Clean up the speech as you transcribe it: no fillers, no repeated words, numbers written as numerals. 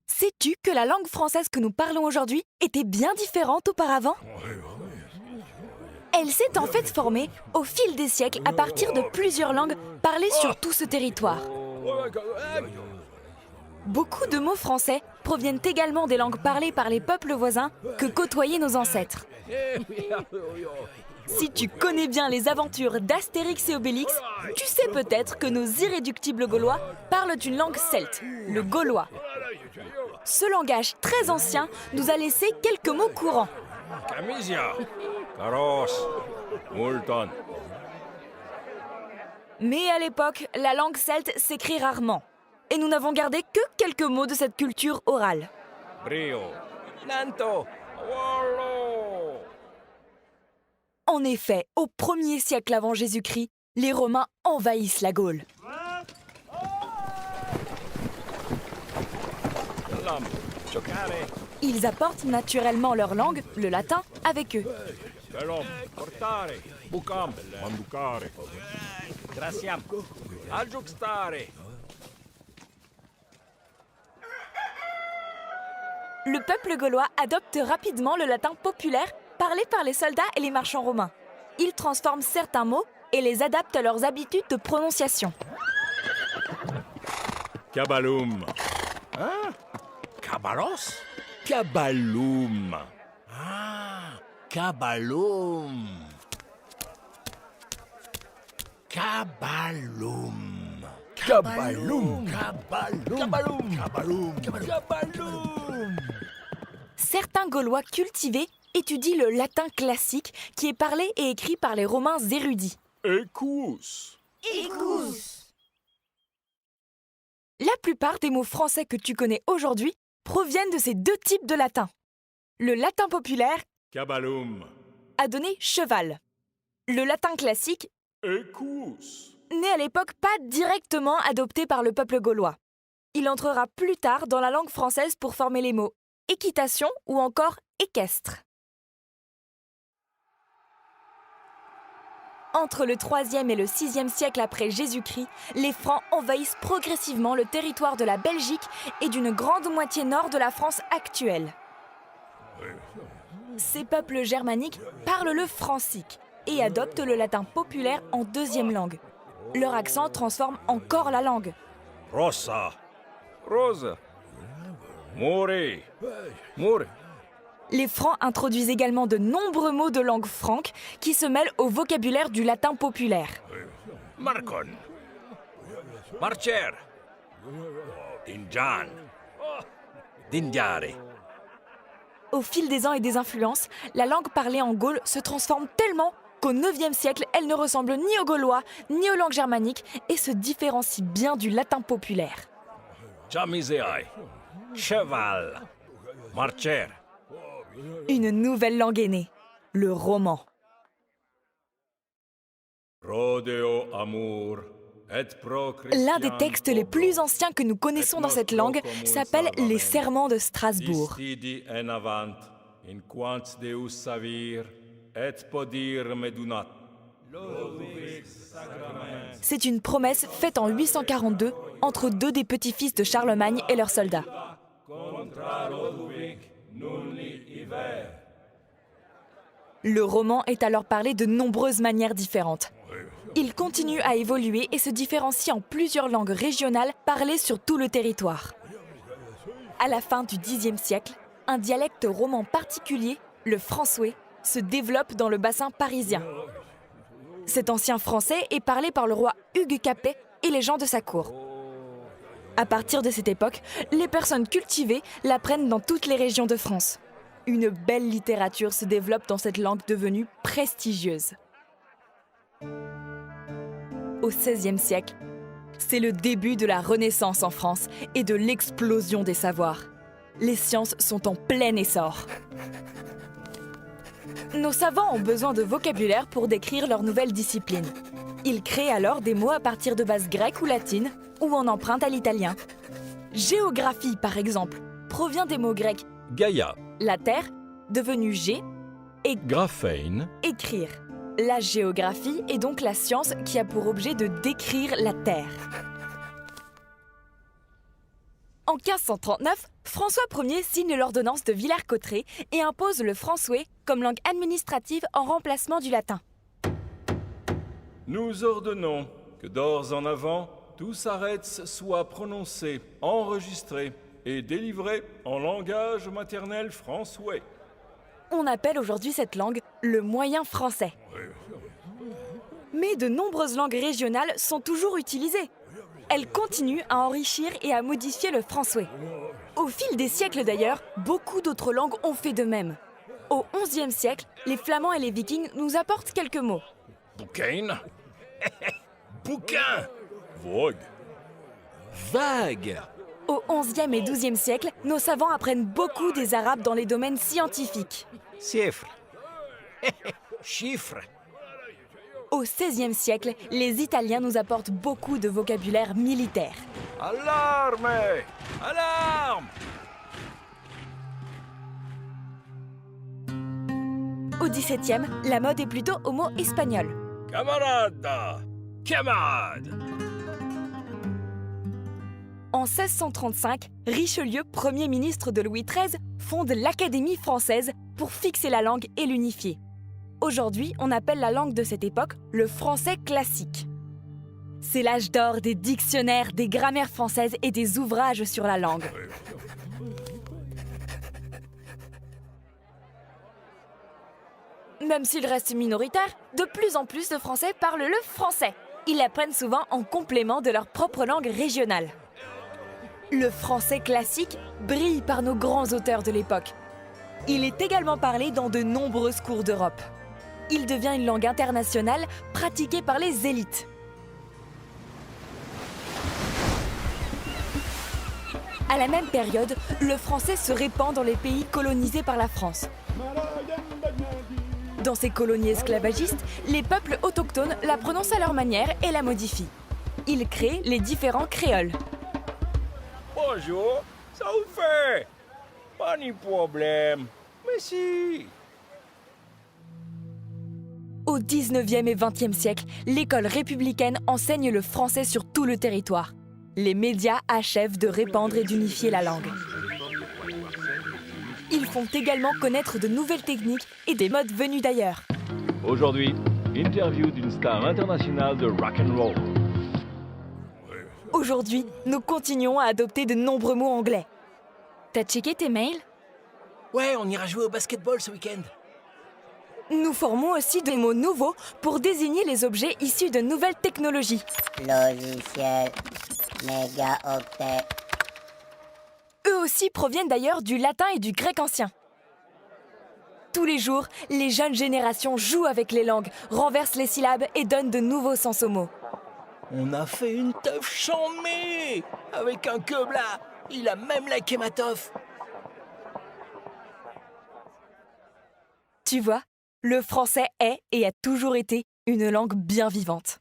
Sais-tu que la langue française que nous parlons aujourd'hui était bien différente auparavant? Elle s'est en fait formée au fil des siècles à partir de plusieurs langues parlées sur tout ce territoire. Beaucoup de mots français proviennent également des langues parlées par les peuples voisins que côtoyaient nos ancêtres. Si tu connais bien les aventures d'Astérix et Obélix, tu sais peut-être que nos irréductibles Gaulois parlent une langue celte, le gaulois. Ce langage très ancien nous a laissé quelques mots courants. Camisia, Caros, Multon. Mais à l'époque, la langue celte s'écrit rarement. Et nous n'avons gardé que quelques mots de cette culture orale. Brio, Nanto, Wallo. En effet, au 1er siècle avant Jésus-Christ, les Romains envahissent la Gaule. Lam, Giocare, Ils apportent naturellement leur langue, le latin, avec eux. Velom, Portare, Bucam, Manducare, Graciam, Adjuxtare. Le peuple gaulois adopte rapidement le latin populaire parlé par les soldats et les marchands romains. Ils transforment certains mots et les adaptent à leurs habitudes de prononciation. Cabalum. Hein? Cabalos? Cabalum. Ah, Cabalum. Cabalum. Cabalum. Cabalum. Cabalum. Cabalum. Certains Gaulois cultivés étudient le latin classique qui est parlé et écrit par les Romains érudits. Ecus. La plupart des mots français que tu connais aujourd'hui proviennent de ces deux types de latin. Le latin populaire Cabalum. a donné cheval. Le latin classique Ecus. n'est à l'époque pas directement adopté par le peuple gaulois. Il entrera plus tard dans la langue française pour former les mots équitation ou encore équestre. Entre le 3e et le 6e siècle après Jésus-Christ, les Francs envahissent progressivement le territoire de la Belgique et d'une grande moitié nord de la France actuelle. Ces peuples germaniques parlent le francique et adoptent le latin populaire en deuxième langue. Leur accent transforme encore la langue. Rossa. Rose. More. More. Les Francs introduisent également de nombreux mots de langue franque qui se mêlent au vocabulaire du latin populaire. Marcon. Marcher. Dinjan. Dindiare. Au fil des ans et des influences, la langue parlée en Gaule se transforme tellement qu'au 9e siècle, elle ne ressemble ni aux Gaulois ni aux langues germaniques et se différencie bien du latin populaire. Chamiseai. Cheval. Marcher. Une nouvelle langue est née, le roman. Rodeo amour. L'un des textes les plus anciens que nous connaissons dans cette langue s'appelle les Serments de Strasbourg. C'est une promesse faite en 842 entre deux des petits-fils de Charlemagne et leurs soldats. Le roman est alors parlé de nombreuses manières différentes. Il continue à évoluer et se différencie en plusieurs langues régionales parlées sur tout le territoire. À la fin du Xe siècle, un dialecte roman particulier, le françouais, se développe dans le bassin parisien. Cet ancien français est parlé par le roi Hugues Capet et les gens de sa cour. À partir de cette époque, les personnes cultivées l'apprennent dans toutes les régions de France. Une belle littérature se développe dans cette langue devenue prestigieuse. Au XVIe siècle, c'est le début de la Renaissance en France et de l'explosion des savoirs. Les sciences sont en plein essor. Nos savants ont besoin de vocabulaire pour décrire leurs nouvelles disciplines. Ils créent alors des mots à partir de bases grecques ou latines, ou en empruntent à l'italien. Géographie, par exemple, provient des mots grecs Gaïa. la terre, devenue G, et Graphein. écrire. La géographie est donc la science qui a pour objet de décrire la Terre. En 1539, François Ier signe l'ordonnance de Villers-Cotterêts et impose le français comme langue administrative en remplacement du latin. Nous ordonnons que dorénavant, tous arrêts soient prononcés, enregistrés et délivrés en langage maternel français. On appelle aujourd'hui cette langue le moyen français. Mais de nombreuses langues régionales sont toujours utilisées. Elles continuent à enrichir et à modifier le français. Au fil des siècles d'ailleurs, beaucoup d'autres langues ont fait de même. Au XIe siècle, les Flamands et les Vikings nous apportent quelques mots. Bouquin. Bouquin. Vogue. Vague. Au XIe et XIIe siècle, nos savants apprennent beaucoup des Arabes dans les domaines scientifiques. Chiffre. Chiffre. Au XVIe siècle, les Italiens nous apportent beaucoup de vocabulaire militaire. Alarme. Alarme. Au XVIIe, la mode est plutôt au mot espagnol. Camarade. Camarade. En 1635, Richelieu, Premier ministre de Louis XIII, fonde l'Académie française pour fixer la langue et l'unifier. Aujourd'hui, on appelle la langue de cette époque le français classique. C'est l'âge d'or des dictionnaires, des grammaires françaises et des ouvrages sur la langue. Même s'il reste minoritaire, de plus en plus de Français parlent le français. Ils l'apprennent souvent en complément de leur propre langue régionale. Le français classique brille par nos grands auteurs de l'époque. Il est également parlé dans de nombreuses cours d'Europe. Il devient une langue internationale pratiquée par les élites. À la même période, le français se répand dans les pays colonisés par la France. Dans ces colonies esclavagistes, les peuples autochtones la prononcent à leur manière et la modifient. Ils créent les différents créoles. Bonjour, ça vous fait? Pas de problème. Mais si. Au 19e et 20e siècle, l'école républicaine enseigne le français sur tout le territoire. Les médias achèvent de répandre et d'unifier la langue. Ils font également connaître de nouvelles techniques et des modes venus d'ailleurs. Aujourd'hui, interview d'une star internationale de rock'n'roll. Aujourd'hui, nous continuons à adopter de nombreux mots anglais. T'as checké tes mails? Ouais, on ira jouer au basketball ce week-end. Nous formons aussi des mots nouveaux pour désigner les objets issus de nouvelles technologies. Logiciel, mégaoctet. Eux aussi proviennent d'ailleurs du latin et du grec ancien. Tous les jours, les jeunes générations jouent avec les langues, renversent les syllabes et donnent de nouveaux sens aux mots. On a fait une teuf chambée avec un club là. Il a même liké ma teuf. Tu vois, le français est et a toujours été une langue bien vivante.